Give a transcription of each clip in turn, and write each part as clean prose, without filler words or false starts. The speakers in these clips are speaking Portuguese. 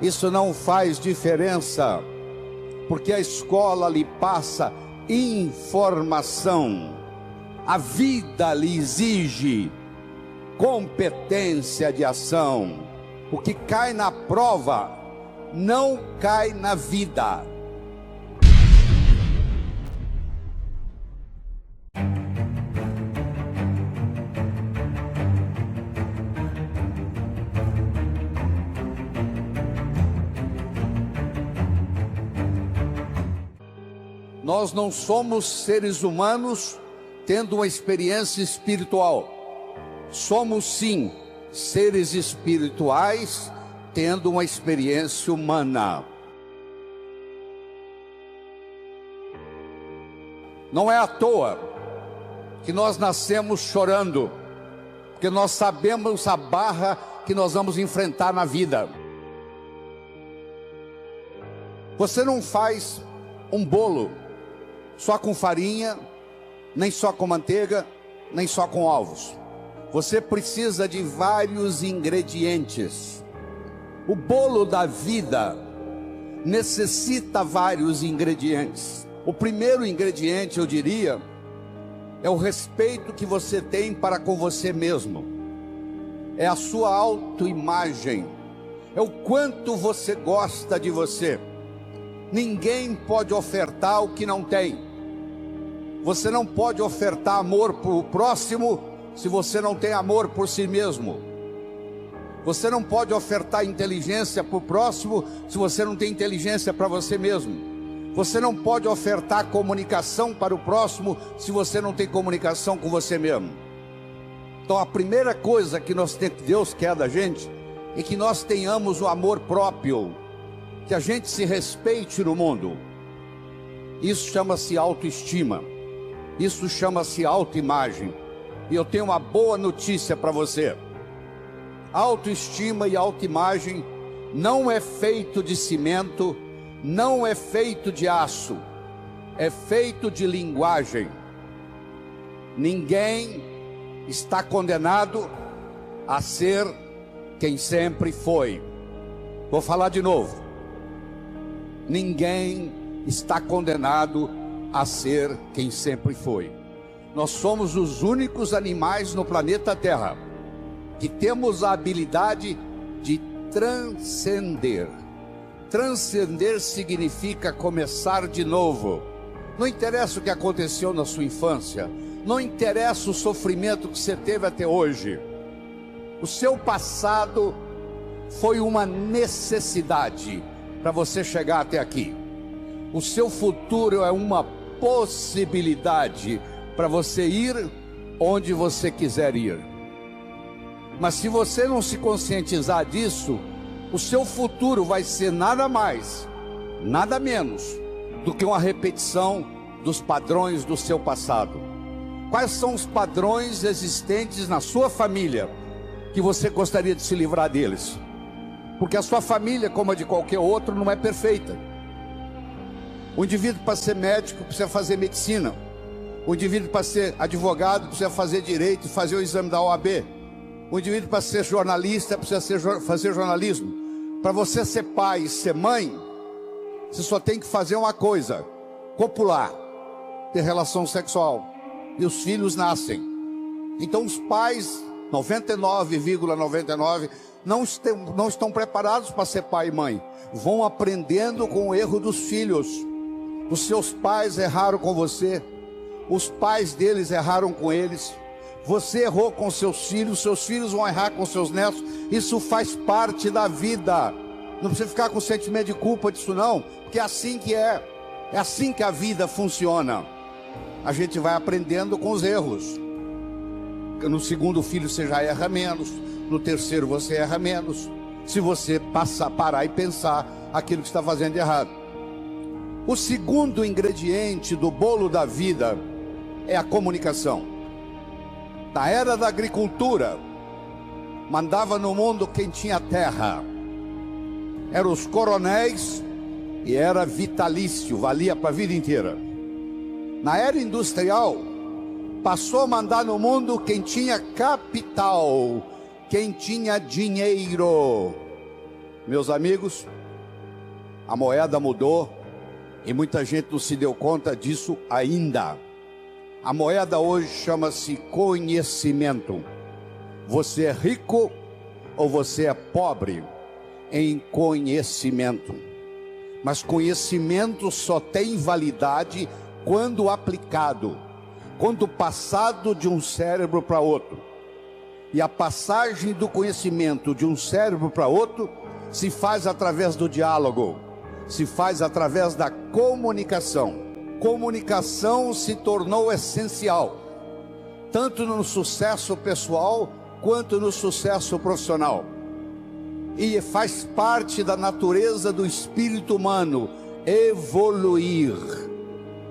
isso não faz diferença, porque a escola lhe passa informação. A vida lhe exige competência de ação. O que cai na prova não cai na vida. Nós não somos seres humanos tendo uma experiência espiritual. Somos sim seres espirituais tendo uma experiência humana. Não é à toa que nós nascemos chorando, porque nós sabemos a barra que nós vamos enfrentar na vida. Você não faz um bolo só com farinha, nem só com manteiga, nem só com ovos. Você precisa de vários ingredientes. O bolo da vida necessita vários ingredientes. O primeiro ingrediente, eu diria, é o respeito que você tem para com você mesmo. É a sua autoimagem. É o quanto você gosta de você. Ninguém pode ofertar o que não tem. Você não pode ofertar amor para o próximo se você não tem amor por si mesmo. Você não pode ofertar inteligência para o próximo se você não tem inteligência para você mesmo. Você não pode ofertar comunicação para o próximo se você não tem comunicação com você mesmo. Então a primeira coisa que Deus quer da gente é que nós tenhamos o amor próprio, que a gente se respeite no mundo. Isso chama-se autoestima. Isso chama-se autoimagem. E eu tenho uma boa notícia para você. Autoestima e autoimagem não é feito de cimento, não é feito de aço, é feito de linguagem. Ninguém está condenado a ser quem sempre foi. Vou falar de novo. Ninguém está condenado a ser quem sempre foi. Nós somos os únicos animais no planeta Terra que temos a habilidade de transcender. Transcender significa começar de novo. Não interessa o que aconteceu na sua infância, não interessa o sofrimento que você teve até hoje. O seu passado foi uma necessidade para você chegar até aqui. O seu futuro é uma possibilidade para você ir onde você quiser ir. Mas se você não se conscientizar disso, o seu futuro vai ser nada mais, nada menos do que uma repetição dos padrões do seu passado. Quais são os padrões existentes na sua família que você gostaria de se livrar deles? Porque a sua família, como a de qualquer outro, não é perfeita. O indivíduo, para ser médico, precisa fazer medicina. O indivíduo, para ser advogado, precisa fazer direito e fazer o exame da OAB. O indivíduo, para ser jornalista, precisa fazer jornalismo. Para você ser pai e ser mãe, você só tem que fazer uma coisa: copular, ter relação sexual. E os filhos nascem. Então os pais, 99,99%, não estão preparados para ser pai e mãe. Vão aprendendo com o erro dos filhos. Os seus pais erraram com você, os pais deles erraram com eles, você errou com seus filhos vão errar com seus netos. Isso faz parte da vida. Não precisa ficar com sentimento de culpa disso não, porque é assim que é assim que a vida funciona. A gente vai aprendendo com os erros. No segundo filho você já erra menos, no terceiro você erra menos, se você parar e pensar aquilo que está fazendo de errado. O segundo ingrediente do bolo da vida é a comunicação. Na era da agricultura, mandava no mundo quem tinha terra. Eram os coronéis e era vitalício, valia para a vida inteira. Na era industrial, passou a mandar no mundo quem tinha capital, quem tinha dinheiro. Meus amigos, a moeda mudou e muita gente não se deu conta disso ainda. A moeda hoje chama-se conhecimento. Você é rico ou você é pobre em conhecimento. Mas conhecimento só tem validade quando aplicado, quando passado de um cérebro para outro. E a passagem do conhecimento de um cérebro para outro se faz através do diálogo, se faz através da comunicação. Comunicação se tornou essencial, tanto no sucesso pessoal quanto no sucesso profissional. E faz parte da natureza do espírito humano evoluir.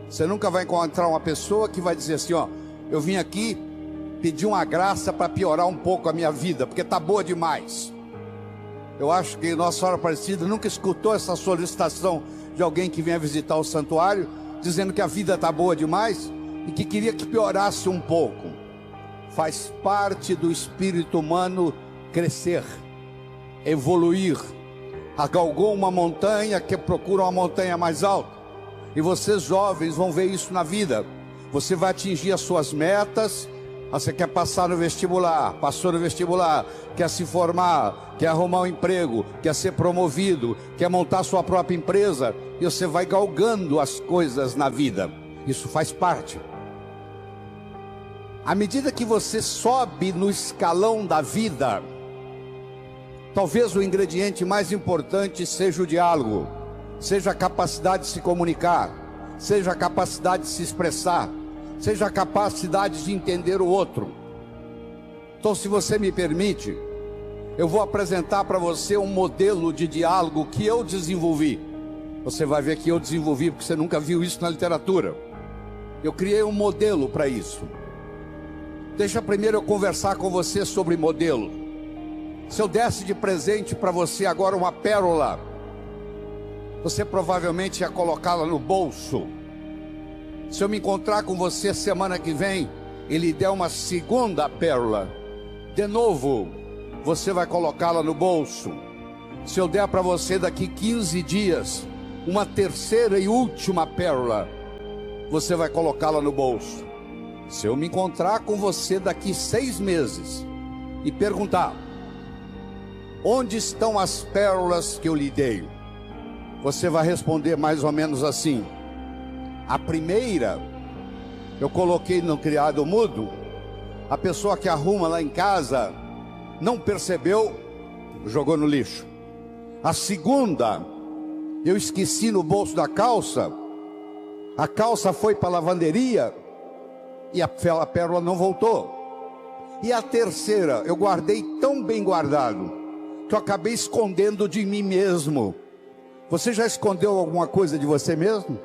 Você nunca vai encontrar uma pessoa que vai dizer assim, ó, eu vim aqui pedir uma graça para piorar um pouco a minha vida, porque está boa demais. Eu acho que Nossa Senhora Aparecida nunca escutou essa solicitação de alguém que venha visitar o santuário, dizendo que a vida está boa demais e que queria que piorasse um pouco. Faz parte do espírito humano crescer, evoluir. Galgou uma montanha, que procura uma montanha mais alta. E vocês jovens vão ver isso na vida. Você vai atingir as suas metas. Você quer passar no vestibular, passou no vestibular, quer se formar, quer arrumar um emprego, quer ser promovido, quer montar sua própria empresa, e você vai galgando as coisas na vida. Isso faz parte. À medida que você sobe no escalão da vida, talvez o ingrediente mais importante seja o diálogo, seja a capacidade de se comunicar, seja a capacidade de se expressar, seja a capacidade de entender o outro. Então, se você me permite, eu vou apresentar para você um modelo de diálogo que eu desenvolvi. Você vai ver que eu desenvolvi, porque você nunca viu isso na literatura. Eu criei um modelo para isso. Deixa primeiro eu conversar com você sobre modelo. Se eu desse de presente para você agora uma pérola, você provavelmente ia colocá-la no bolso. Se eu me encontrar com você semana que vem e lhe der uma segunda pérola, de novo, você vai colocá-la no bolso. Se eu der para você daqui 15 dias uma terceira e última pérola, você vai colocá-la no bolso. Se eu me encontrar com você daqui 6 meses e perguntar: onde estão as pérolas que eu lhe dei? Você vai responder mais ou menos assim: a primeira eu coloquei no criado mudo, a pessoa que arruma lá em casa não percebeu, jogou no lixo. A segunda eu esqueci no bolso da calça, a calça foi para a lavanderia e a pérola não voltou. E a terceira eu guardei tão bem guardado que eu acabei escondendo de mim mesmo. Você já escondeu alguma coisa de você mesmo?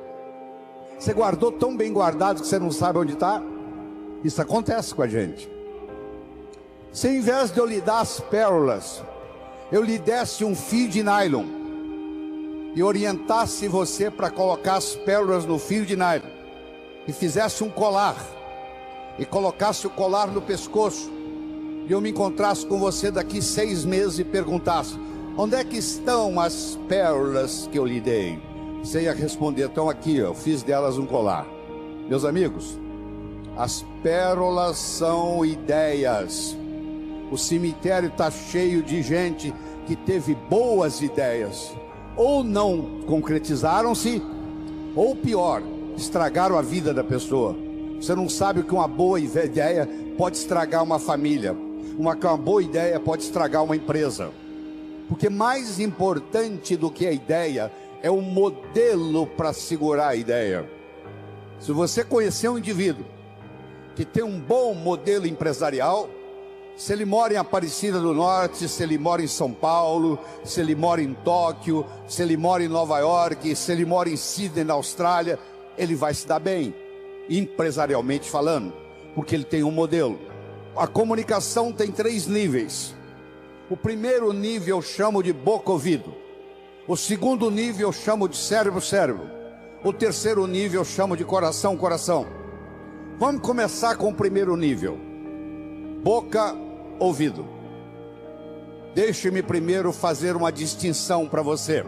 Você guardou tão bem guardado que você não sabe onde está? Isso acontece com a gente. Se ao invés de eu lhe dar as pérolas, eu lhe desse um fio de nylon e orientasse você para colocar as pérolas no fio de nylon, e fizesse um colar e colocasse o colar no pescoço, e eu me encontrasse com você daqui 6 meses e perguntasse: onde é que estão as pérolas que eu lhe dei? Você ia responder: estão aqui, eu fiz delas um colar. Meus amigos, as pérolas são ideias. O cemitério está cheio de gente que teve boas ideias, ou não concretizaram-se, ou pior, estragaram a vida da pessoa. Você não sabe que uma boa ideia pode estragar uma família, uma boa ideia pode estragar uma empresa. Porque mais importante do que a ideia é o modelo para segurar a ideia. Se você conhecer um indivíduo que tem um bom modelo empresarial, se ele mora em Aparecida do Norte, se ele mora em São Paulo, se ele mora em Tóquio, se ele mora em Nova York, se ele mora em Sydney, na Austrália, ele vai se dar bem, empresarialmente falando, porque ele tem um modelo. A comunicação tem 3 níveis. O primeiro nível eu chamo de boca-ouvido. O segundo nível eu chamo de cérebro-cérebro. O terceiro nível eu chamo de coração-coração. Vamos começar com o primeiro nível. Boca-ouvido. Deixe-me primeiro fazer uma distinção para você.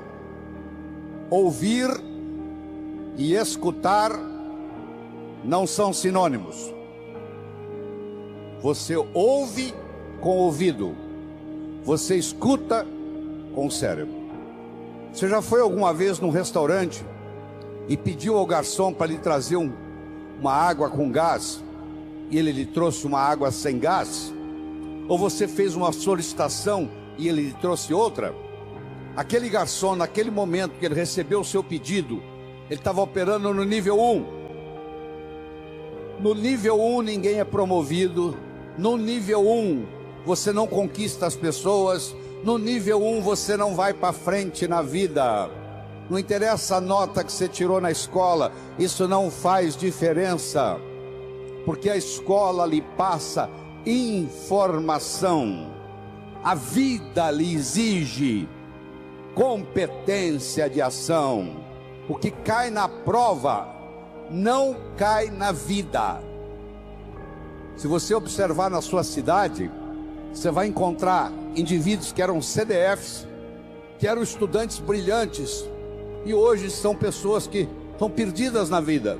Ouvir e escutar não são sinônimos. Você ouve com o ouvido, você escuta com o cérebro. Você já foi alguma vez num restaurante e pediu ao garçom para lhe trazer uma água com gás, e ele lhe trouxe uma água sem gás? Ou você fez uma solicitação e ele lhe trouxe outra? Aquele garçom, naquele momento que ele recebeu o seu pedido, ele estava operando no nível 1. No nível 1 ninguém é promovido. No nível 1 você não conquista as pessoas. No nível 1 você não vai para frente na vida. Não interessa a nota que você tirou na escola, isso não faz diferença, porque a escola lhe passa informação. A vida lhe exige competência de ação. O que cai na prova não cai na vida. Se você observar na sua cidade, você vai encontrar indivíduos que eram CDFs, que eram estudantes brilhantes, e hoje são pessoas que estão perdidas na vida.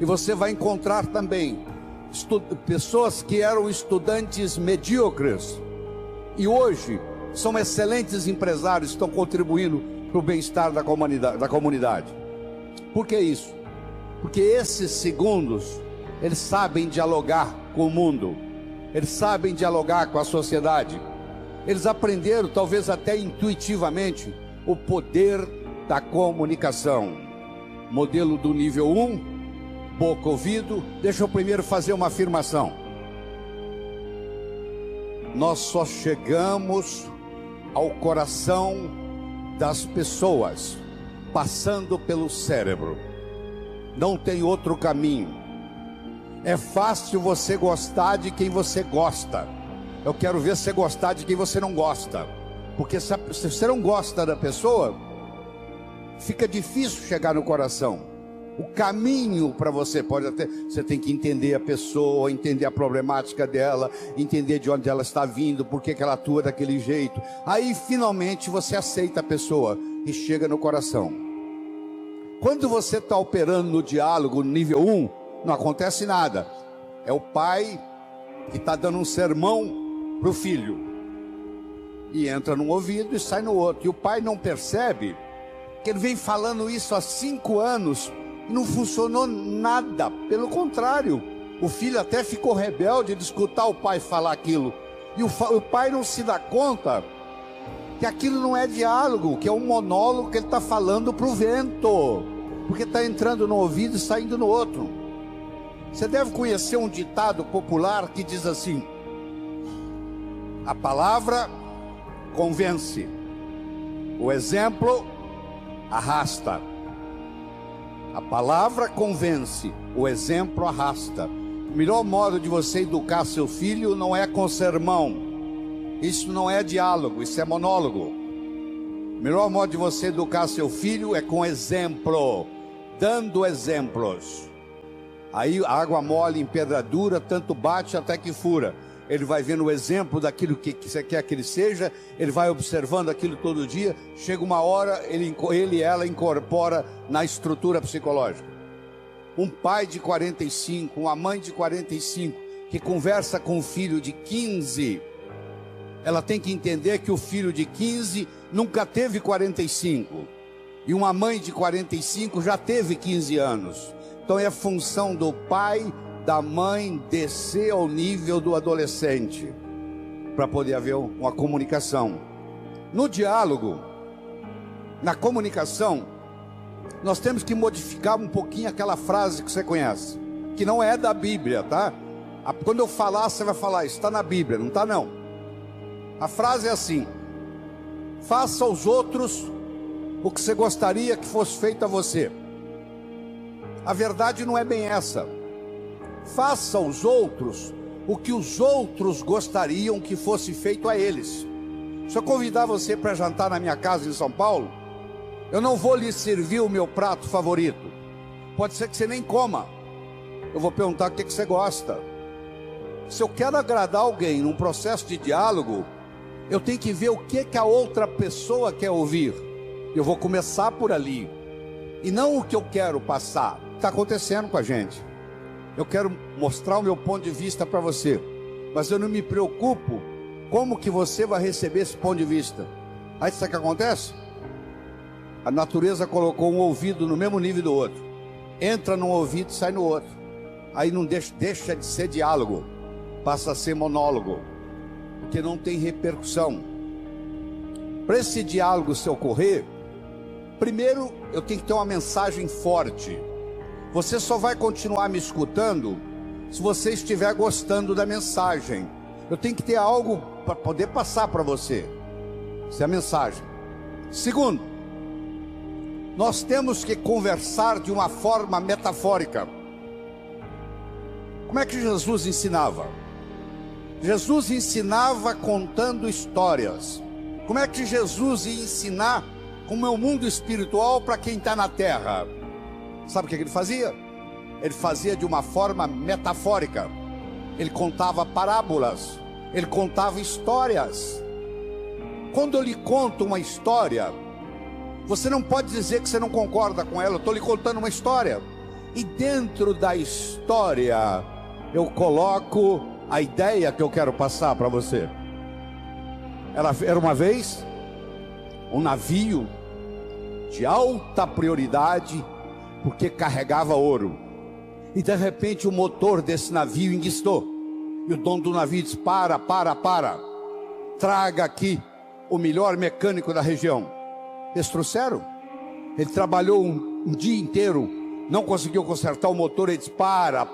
E você vai encontrar também pessoas que eram estudantes medíocres, e hoje são excelentes empresários, estão contribuindo para o bem-estar da comunidade. Por que isso? Porque esses segundos, eles sabem dialogar com o mundo, eles sabem dialogar com a sociedade, eles aprenderam, talvez até intuitivamente, o poder da comunicação. Modelo do nível 1, boca, ouvido. Deixa eu primeiro fazer uma afirmação. Nós só chegamos ao coração das pessoas passando pelo cérebro. Não tem outro caminho. É fácil você gostar de quem você gosta. Eu quero ver você gostar de quem você não gosta, porque se você não gosta da pessoa, fica difícil chegar no coração. O caminho para você você tem que entender a pessoa, entender a problemática dela, entender de onde ela está vindo, por que ela atua daquele jeito. Aí finalmente você aceita a pessoa e chega no coração. Quando você está operando no diálogo no nível 1, não acontece nada. É o pai que está dando um sermão para o filho, e entra num ouvido e sai no outro, e o pai não percebe que ele vem falando isso há 5 anos e não funcionou nada. Pelo contrário, o filho até ficou rebelde de escutar o pai falar aquilo, e o pai não se dá conta que aquilo não é diálogo, que é um monólogo que ele está falando para o vento, porque está entrando no ouvido e saindo no outro. Você deve conhecer um ditado popular que diz assim: a palavra convence, o exemplo arrasta. A palavra convence, o exemplo arrasta. O melhor modo de você educar seu filho não é com sermão. Isso não é diálogo, isso é monólogo. O melhor modo de você educar seu filho é com exemplo, dando exemplos. Aí a água mole em pedra dura, tanto bate até que fura. Ele vai vendo o exemplo daquilo que você quer que ele seja, ele vai observando aquilo todo dia, chega uma hora, ele e ela incorpora na estrutura psicológica. Um pai de 45, uma mãe de 45, que conversa com um filho de 15, ela tem que entender que o filho de 15 nunca teve 45, e uma mãe de 45 já teve 15 anos. Então é função do pai, da mãe, descer ao nível do adolescente, para poder haver uma comunicação. No diálogo, na comunicação, nós temos que modificar um pouquinho aquela frase que você conhece, que não é da Bíblia, tá? Quando eu falar, você vai falar, está na Bíblia, não está não. A frase é assim: faça aos outros o que você gostaria que fosse feito a você. A verdade não é bem essa. Faça aos outros o que os outros gostariam que fosse feito a eles. Se eu convidar você para jantar na minha casa em São Paulo, eu não vou lhe servir o meu prato favorito. Pode ser que você nem coma. Eu vou perguntar o que você gosta. Se eu quero agradar alguém num processo de diálogo, Eu tenho que ver o que a outra pessoa quer ouvir. Eu vou começar por ali, e não o que eu quero passar. Está acontecendo com a gente. Eu quero mostrar o meu ponto de vista para você, mas eu não me preocupo como que você vai receber esse ponto de vista. Aí sabe o que acontece? A natureza colocou um ouvido no mesmo nível do outro. Entra num ouvido e sai no outro. Aí não deixa de ser diálogo, passa a ser monólogo, porque não tem repercussão. Para esse diálogo se ocorrer, primeiro eu tenho que ter uma mensagem forte. Você só vai continuar me escutando se você estiver gostando da mensagem. Eu tenho que ter algo para poder passar para você. Essa é a mensagem. Segundo, nós temos que conversar de uma forma metafórica. Como é que Jesus ensinava? Jesus ensinava contando histórias. Como é que Jesus ia ensinar como é o mundo espiritual para quem está na terra? Sabe o que ele fazia? Ele fazia de uma forma metafórica. Ele contava parábolas, ele contava histórias. Quando eu lhe conto uma história, você não pode dizer que você não concorda com ela. Eu estou lhe contando uma história, e dentro da história eu coloco a ideia que eu quero passar para você. Era uma vez um navio de alta prioridade, porque carregava ouro, e de repente o motor desse navio enguiçou, e o dono do navio disse: para, traga aqui o melhor mecânico da região. Eles trouxeram. Ele trabalhou um dia inteiro, não conseguiu consertar o motor. Ele disse: para,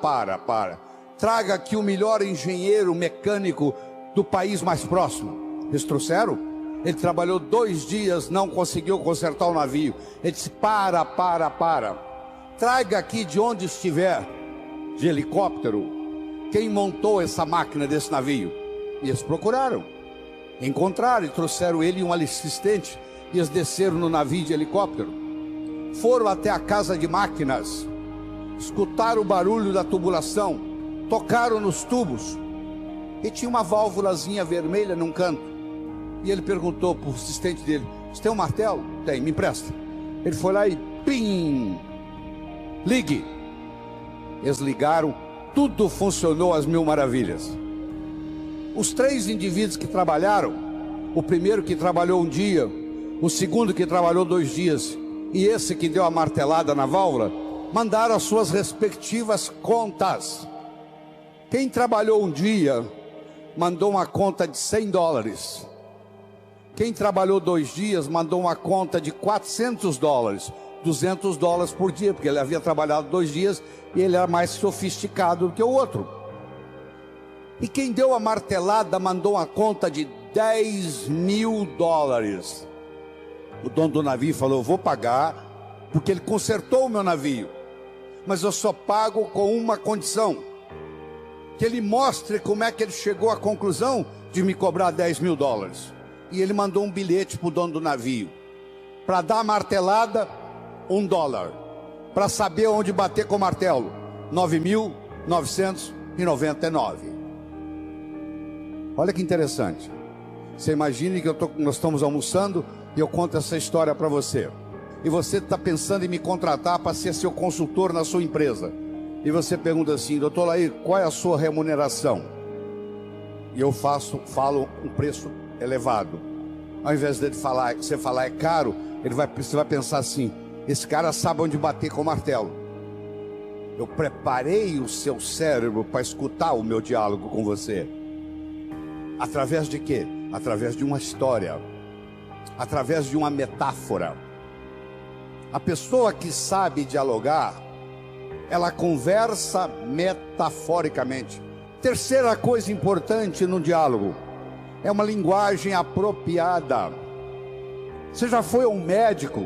traga aqui o melhor engenheiro mecânico do país mais próximo. Eles trouxeram. Ele trabalhou 2 dias, não conseguiu consertar o navio. Ele disse: para, traga aqui de onde estiver, de helicóptero, quem montou essa máquina desse navio. E eles procuraram, encontraram e trouxeram ele e um assistente. E eles desceram no navio de helicóptero, foram até a casa de máquinas, escutaram o barulho da tubulação, tocaram nos tubos, e tinha uma válvulazinha vermelha num canto. E ele perguntou para o assistente dele: você tem um martelo? Tem, me empresta. Ele foi lá e pim, ligue. Eles ligaram, tudo funcionou às mil maravilhas. Os 3 indivíduos que trabalharam, o primeiro que trabalhou um dia, o segundo que trabalhou 2 dias, e esse que deu a martelada na válvula, mandaram as suas respectivas contas. Quem trabalhou um dia mandou uma conta de $100. Quem trabalhou 2 dias mandou uma conta de $400, $200 por dia, porque ele havia trabalhado 2 dias e ele era mais sofisticado do que o outro. E quem deu a martelada mandou uma conta de $10.000. O dono do navio falou: vou pagar, porque ele consertou o meu navio, mas eu só pago com uma condição: que ele mostre como é que ele chegou à conclusão de me cobrar $10.000. E ele mandou um bilhete para o dono do navio: para dar a martelada, $1, para saber onde bater com o martelo, 9.999. Olha que interessante. Você imagine que nós estamos almoçando e eu conto essa história para você, e você está pensando em me contratar para ser seu consultor na sua empresa, e você pergunta assim: doutor Lair, qual é a sua remuneração? E eu falo um preço elevado. Ao invés de você falar é caro, você vai pensar assim: esse cara sabe onde bater com o martelo. Eu preparei o seu cérebro para escutar o meu diálogo com você. Através de quê? Através de uma história, através de uma metáfora. A pessoa que sabe dialogar, ela conversa metaforicamente. Terceira coisa importante no diálogo é uma linguagem apropriada. Você já foi a um médico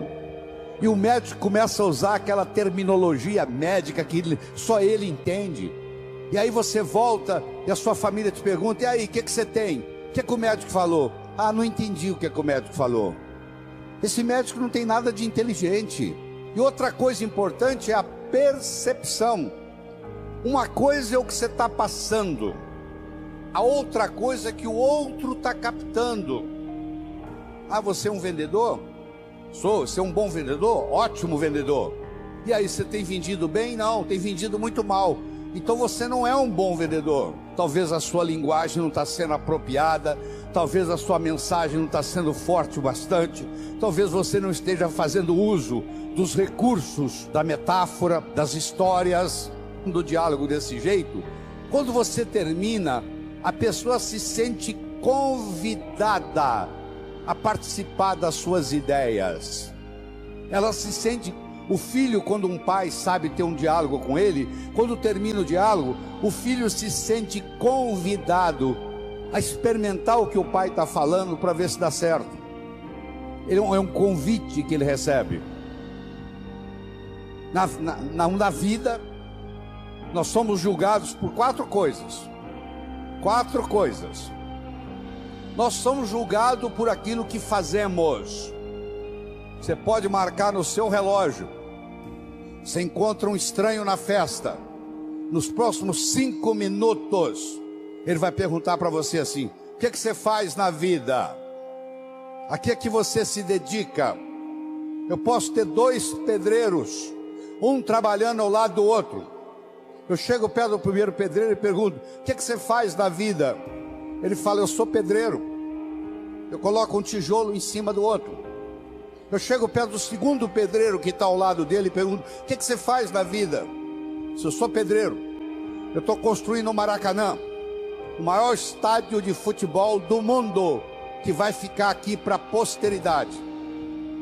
e o médico começa a usar aquela terminologia médica que só ele entende, e aí você volta e a sua família te pergunta: e aí, o que você tem? O que o médico falou? Ah, não entendi o que o médico falou. Esse médico não tem nada de inteligente. E outra coisa importante é a percepção. Uma coisa é o que você está passando, a outra coisa que o outro está captando. Ah, você é um vendedor? Sou. Você é um bom vendedor? Ótimo vendedor. E aí, você tem vendido bem? Não, tem vendido muito mal. Então você não é um bom vendedor. Talvez a sua linguagem não está sendo apropriada, talvez a sua mensagem não está sendo forte o bastante, talvez você não esteja fazendo uso dos recursos, da metáfora, das histórias, do diálogo desse jeito. Quando você termina, a pessoa se sente convidada a participar das suas ideias. Ela se sente... O filho, quando um pai sabe ter um diálogo com ele, quando termina o diálogo, o filho se sente convidado a experimentar o que o pai está falando para ver se dá certo. É um convite que ele recebe. Na vida, nós somos julgados por 4 coisas. 4 coisas. Nós somos julgados por aquilo que fazemos. Você pode marcar no seu relógio. Você encontra um estranho na festa. Nos próximos 5 minutos, ele vai perguntar para você assim: o que é que você faz na vida? A que é que você se dedica? Eu posso ter 2 pedreiros, um trabalhando ao lado do outro. Eu chego perto do primeiro pedreiro e pergunto: o que é que você faz na vida? Ele fala: eu sou pedreiro. Eu coloco um tijolo em cima do outro. Eu chego perto do segundo pedreiro que está ao lado dele e pergunto: o que é que você faz na vida? Se eu sou pedreiro, eu estou construindo o Maracanã, o maior estádio de futebol do mundo, que vai ficar aqui para a posteridade.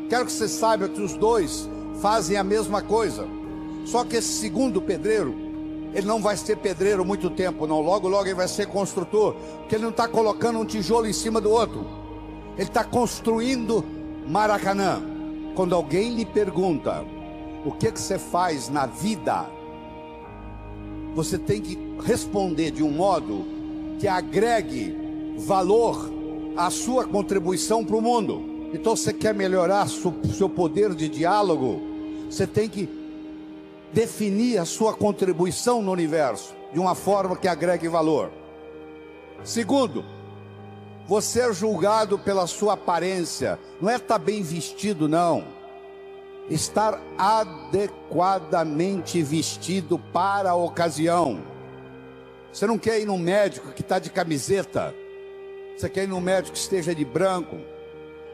Quero que você saiba que os 2 fazem a mesma coisa. Só que esse segundo pedreiro, ele não vai ser pedreiro muito tempo, não. Logo, logo ele vai ser construtor, porque ele não está colocando um tijolo em cima do outro. Ele está construindo Maracanã. Quando alguém lhe pergunta: o que você faz na vida? Você tem que responder de um modo que agregue valor à sua contribuição para o mundo. Então, você quer melhorar seu poder de diálogo, você tem que definir a sua contribuição no universo de uma forma que agregue valor. Segundo, você é julgado pela sua aparência. Não é estar bem vestido, não. Estar adequadamente vestido para a ocasião. Você não quer ir num médico que está de camiseta. Você quer ir num médico que esteja de branco,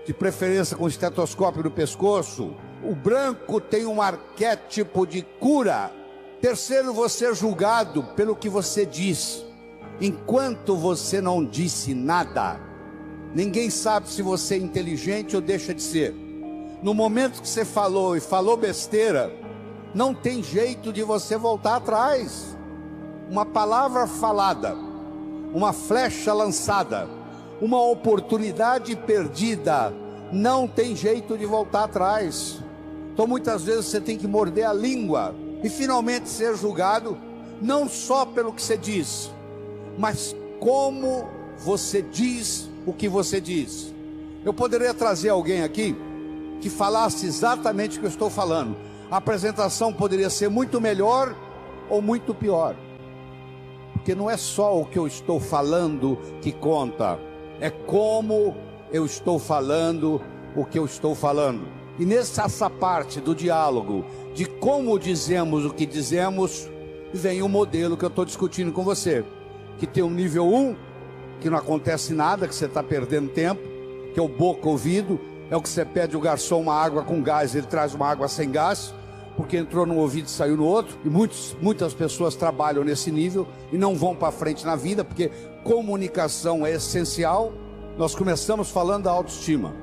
de preferência com estetoscópio no pescoço. O branco tem um arquétipo de cura. Terceiro, você é julgado pelo que você diz. Enquanto você não disse nada, ninguém sabe se você é inteligente ou deixa de ser. No momento que você falou e falou besteira, não tem jeito de você voltar atrás. Uma palavra falada, uma flecha lançada, uma oportunidade perdida, não tem jeito de voltar atrás. Então muitas vezes você tem que morder a língua e finalmente ser julgado, não só pelo que você diz, mas como você diz o que você diz. Eu poderia trazer alguém aqui que falasse exatamente o que eu estou falando. A apresentação poderia ser muito melhor ou muito pior, porque não é só o que eu estou falando que conta, é como eu estou falando o que eu estou falando. E nessa parte do diálogo, de como dizemos o que dizemos, vem o modelo que eu estou discutindo com você, que tem um nível 1, que não acontece nada, que você está perdendo tempo, que é o boca-ouvido. É o que você pede o garçom uma água com gás, ele traz uma água sem gás, porque entrou num ouvido e saiu no outro. E muitas pessoas trabalham nesse nível e não vão para frente na vida, porque comunicação é essencial. Nós começamos falando da autoestima,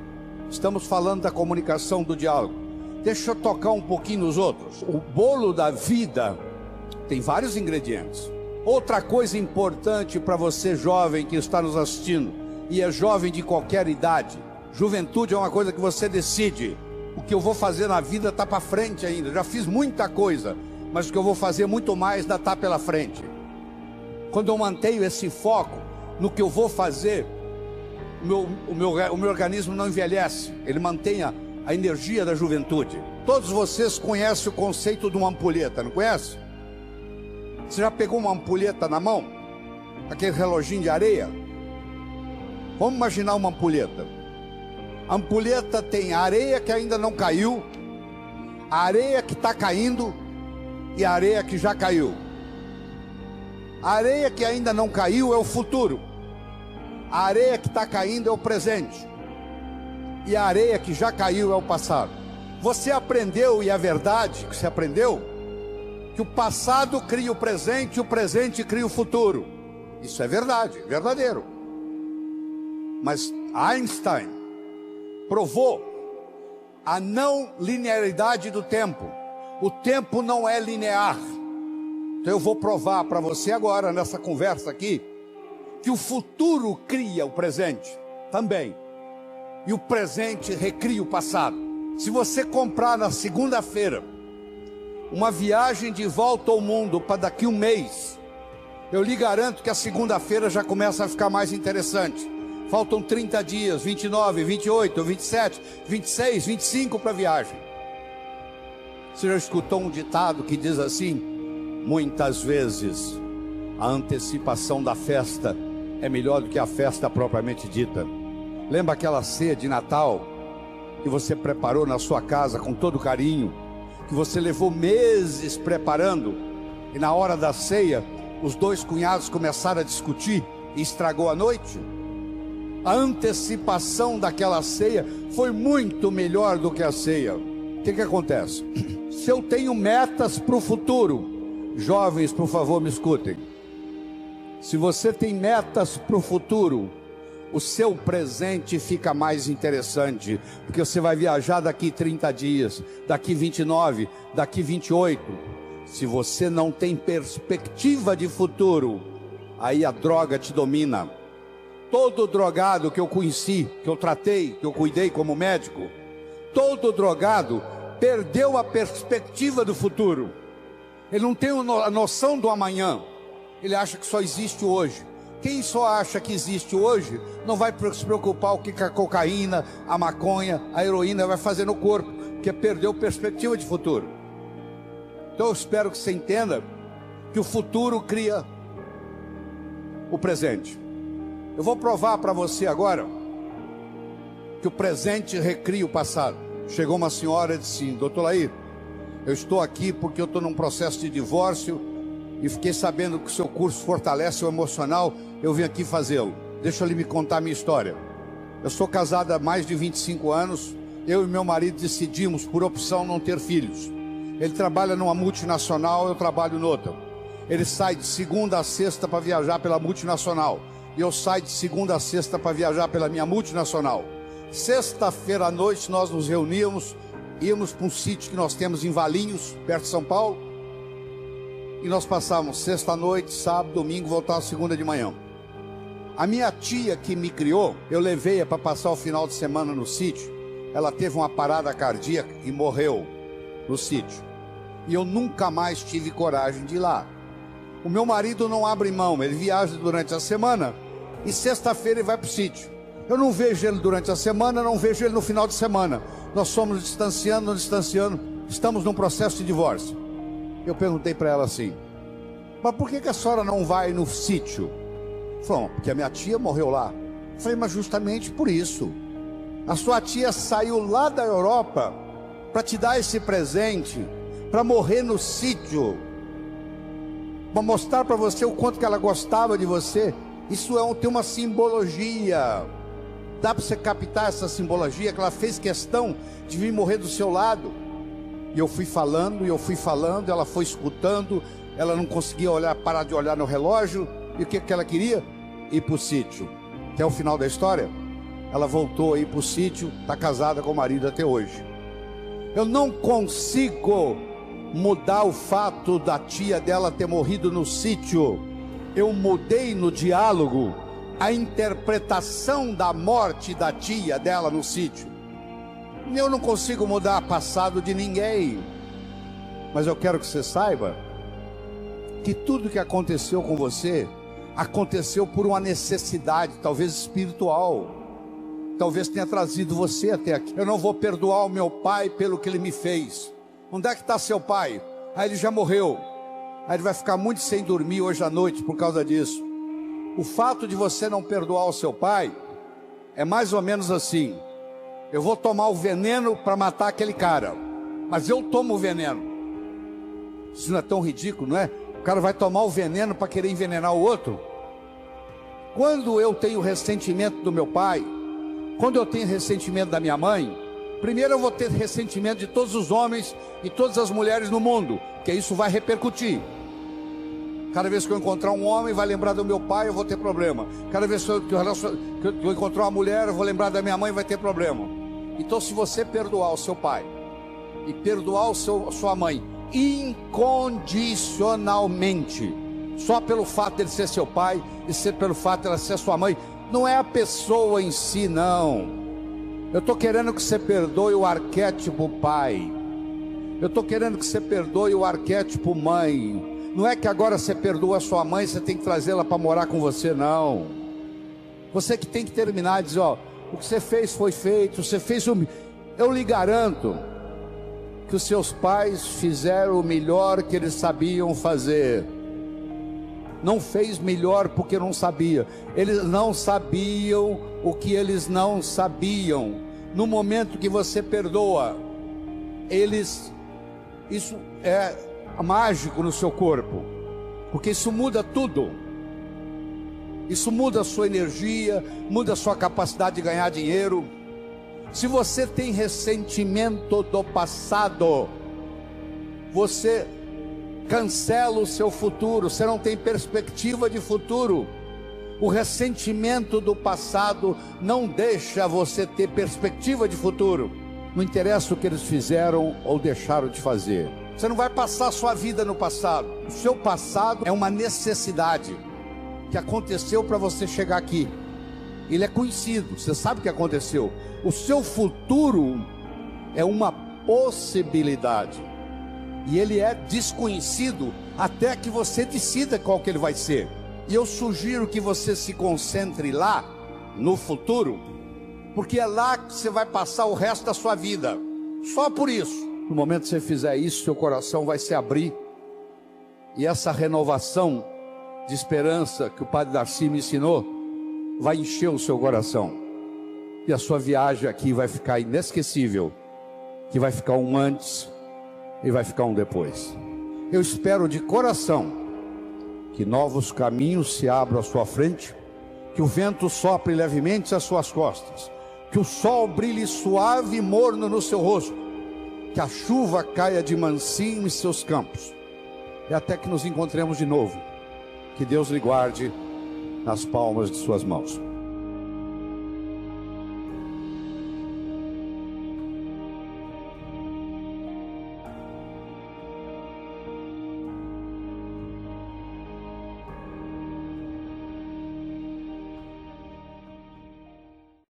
estamos falando da comunicação, do diálogo. Deixa eu tocar um pouquinho nos outros. O bolo da vida tem vários ingredientes. Outra coisa importante para você jovem que está nos assistindo, e é jovem de qualquer idade: juventude é uma coisa que você decide. O que eu vou fazer na vida está para frente ainda. Já fiz muita coisa, mas o que eu vou fazer muito mais ainda está pela frente. Quando eu mantenho esse foco no que eu vou fazer, o meu organismo não envelhece. Ele mantém a energia da juventude. Todos vocês conhecem o conceito de uma ampulheta, não conhece? Você já pegou uma ampulheta na mão? aquele reloginho de areia. Vamos imaginar uma ampulheta. A ampulheta tem a areia que ainda não caiu, a areia que está caindo e a areia que já caiu. A areia que ainda não caiu é o futuro. A areia que está caindo é o presente. E a areia que já caiu é o passado. Você aprendeu, e é verdade que você aprendeu, que o passado cria o presente cria o futuro. Isso é verdade, verdadeiro. Mas Einstein provou a não linearidade do tempo. O tempo não é linear. Então eu vou provar para você agora, nessa conversa aqui, que o futuro cria o presente também. E o presente recria o passado. Se você comprar na segunda-feira uma viagem de volta ao mundo para daqui um mês, eu lhe garanto que a segunda-feira já começa a ficar mais interessante. Faltam 30 dias, 29, 28, 27, 26, 25 para a viagem. Você já escutou um ditado que diz assim: muitas vezes a antecipação da festa é melhor do que a festa propriamente dita. Lembra aquela ceia de Natal que você preparou na sua casa com todo carinho, que você levou meses preparando, e na hora da ceia os dois cunhados começaram a discutir e estragou a noite? A antecipação daquela ceia foi muito melhor do que a ceia. O que acontece? Se eu tenho metas para o futuro, jovens, por favor, me escutem. Se você tem metas para o futuro, o seu presente fica mais interessante, porque você vai viajar daqui 30 dias, daqui 29, daqui 28. Se você não tem perspectiva de futuro, aí a droga te domina. Todo drogado que eu conheci, que eu tratei, que eu cuidei como médico, todo drogado perdeu a perspectiva do futuro. Ele não tem a noção do amanhã. Ele acha que só existe hoje. Quem só acha que existe hoje não vai se preocupar o que a cocaína, a maconha, a heroína vai fazer no corpo, porque perdeu perspectiva de futuro. Então eu espero que você entenda que o futuro cria o presente. Eu vou provar para você agora que o presente recria o passado. Chegou uma senhora e disse: doutor Laí, eu estou aqui porque eu estou num processo de divórcio e fiquei sabendo que o seu curso fortalece o emocional, eu vim aqui fazê-lo. Deixa ele me contar a minha história. Eu sou casada há mais de 25 anos, eu e meu marido decidimos por opção não ter filhos. Ele trabalha numa multinacional, eu trabalho noutra. Ele sai de segunda a sexta para viajar pela multinacional, e eu saio de segunda a sexta para viajar pela minha multinacional. Sexta-feira à noite nós nos reuníamos, íamos para um sítio que nós temos em Valinhos, perto de São Paulo, e nós passávamos sexta-noite, sábado, domingo, voltávamos segunda de manhã. A minha tia que me criou, eu levei-a para passar o final de semana no sítio. Ela teve uma parada cardíaca e morreu no sítio, e eu nunca mais tive coragem de ir lá. O meu marido não abre mão, ele viaja durante a semana e sexta-feira ele vai para o sítio. Eu não vejo ele durante a semana, não vejo ele no final de semana. Nós somos distanciando, estamos num processo de divórcio. Eu perguntei para ela assim: mas por que a senhora não vai no sítio? Falou: porque a minha tia morreu lá. Eu falei: mas justamente por isso. A sua tia saiu lá da Europa para te dar esse presente, para morrer no sítio, para mostrar para você o quanto que ela gostava de você. Isso tem uma simbologia. Dá para você captar essa simbologia, que ela fez questão de vir morrer do seu lado. E eu fui falando, ela foi escutando, ela não conseguia parar de olhar no relógio. E o que ela queria? Ir para o sítio. Que é o final da história. Ela voltou a ir para o sítio, está casada com o marido até hoje. Eu não consigo mudar o fato da tia dela ter morrido no sítio. Eu mudei no diálogo a interpretação da morte da tia dela no sítio. Eu não consigo mudar o passado de ninguém, mas eu quero que você saiba que tudo que aconteceu com você aconteceu por uma necessidade, talvez espiritual, talvez tenha trazido você até aqui. Eu não vou perdoar o meu pai pelo que ele me fez. Onde é que está seu pai? Ele já morreu. Ele vai ficar muito sem dormir hoje à noite por causa disso. O fato de você não perdoar o seu pai é mais ou menos assim: eu vou tomar o veneno para matar aquele cara, mas eu tomo o veneno. Isso não é tão ridículo, não é? O cara vai tomar o veneno para querer envenenar o outro. Quando eu tenho ressentimento do meu pai, quando eu tenho ressentimento da minha mãe, primeiro eu vou ter ressentimento de todos os homens e todas as mulheres no mundo, porque isso vai repercutir. Cada vez que eu encontrar um homem, vai lembrar do meu pai, eu vou ter problema. Cada vez que eu encontrar uma mulher, eu vou lembrar da minha mãe, vai ter problema. Então, se você perdoar o seu pai e perdoar sua mãe incondicionalmente, só pelo fato dele ser seu pai e pelo fato dela ser sua mãe, não é a pessoa em si, não. Eu estou querendo que você perdoe o arquétipo pai. Eu estou querendo que você perdoe o arquétipo mãe. Não é que agora você perdoa a sua mãe, você tem que trazê-la para morar com você, não. Você que tem que terminar e dizer, ó, o que você fez foi feito, você fez o... Eu lhe garanto que os seus pais fizeram o melhor que eles sabiam fazer. Não fez melhor porque não sabia. Eles não sabiam o que eles não sabiam. No momento que você perdoa, isso é mágico no seu corpo, porque isso muda tudo. Isso muda a sua energia, muda a sua capacidade de ganhar dinheiro. Se você tem ressentimento do passado, você cancela o seu futuro, você não tem perspectiva de futuro. O ressentimento do passado não deixa você ter perspectiva de futuro. Não interessa o que eles fizeram ou deixaram de fazer. Você não vai passar a sua vida no passado. O seu passado é uma necessidade que aconteceu para você chegar aqui. Ele é conhecido, você sabe o que aconteceu. O seu futuro é uma possibilidade, e ele é desconhecido até que você decida qual que ele vai ser. E eu sugiro que você se concentre lá, no futuro, porque é lá que você vai passar o resto da sua vida. Só por isso. No momento que você fizer isso, seu coração vai se abrir, e essa renovação de esperança que o Padre Darcy me ensinou vai encher o seu coração, e a sua viagem aqui vai ficar inesquecível, que vai ficar um antes e vai ficar um depois. Eu espero de coração que novos caminhos se abram à sua frente, que o vento sopre levemente às suas costas, que o sol brilhe suave e morno no seu rosto, que a chuva caia de mansinho em seus campos, e até que nos encontremos de novo. Que Deus lhe guarde nas palmas de suas mãos.